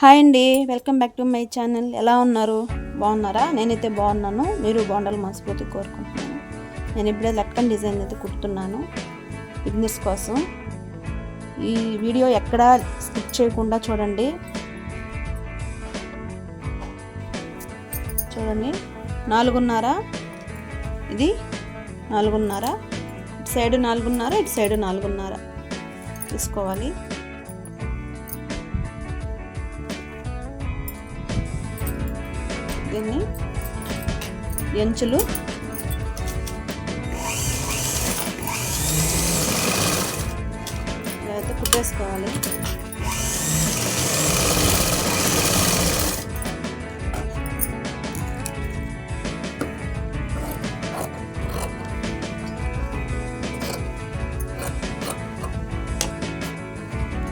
Hi అండి, welcome back to my channel. ఎలా ఉన్నారు? బాగున్నారా? నేనైతే బాగున్నాను. మీరు బాగుండాలి మనస్ఫూర్తి కోరుకుంటున్నాను. నేను ఇప్పుడే లట్కన్ డిజైన్ అయితే కుడుతున్నాను బిజినెస్ కోసం. ఈ వీడియో ఎక్కడా స్కిప్ చేయకుండా చూడండి. చూడండి, 4.5, ఇది 4.5, ఇటు సైడ్ 4.5, ఇటు సైడ్ 4.5 తీసుకోవాలి. దీన్ని ఎంచులు అయితే కుట్టేసుకోవాలి.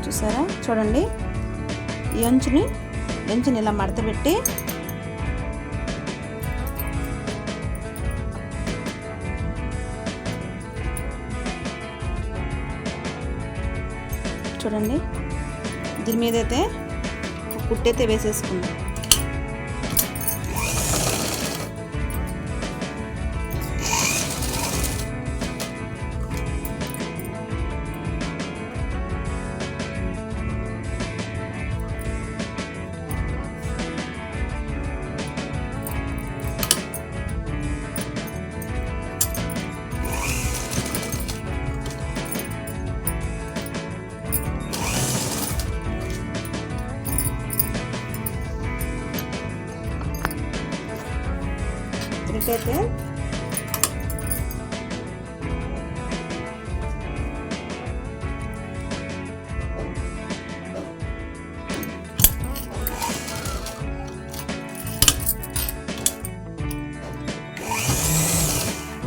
చూసారా? చూడండి, ఈ ఎంచుని ఇలా మడత పెట్టి చూడండి, దీని మీద అయితే కుట్టయితే వేసేసుకుందాం. ఇదైతే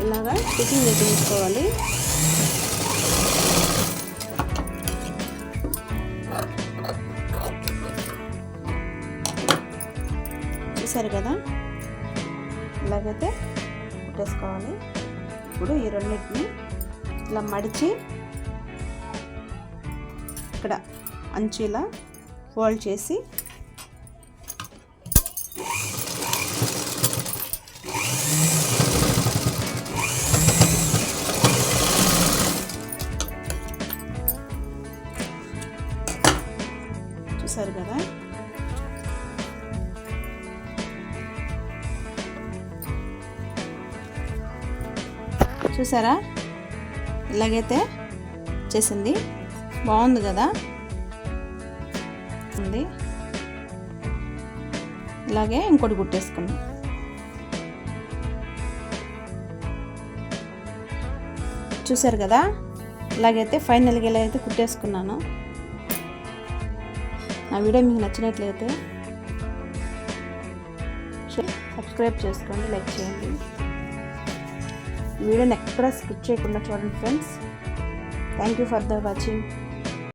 ఇలాగా స్టిచ్చింగ్ చేసుకోవాలి. చూసారు కదా? ఇలాగైతే కుట్టేసుకోవాలి. ఇప్పుడు ఈ రెండింటిని ఇలా మడిచి ఇక్కడ అంచు ఇలా ఫోల్డ్ చేసి చూసారు కదా? చూసారా? ఇలాగైతే చేసింది బాగుంది కదా? ఉంది. ఇలాగే ఇంకోటి కుట్టేసుకున్నాం. చూసారు కదా? ఇలాగైతే ఫైనల్గా ఇలా అయితే కుట్టేసుకున్నాను. నా వీడియో మీకు నచ్చినట్లయితే సబ్స్క్రైబ్ చేసుకోండి, లైక్ చేయండి. వీడియోని ఎక్కడ స్కిప్ చేయకుండా చూడండి friends. Thank you for the watching.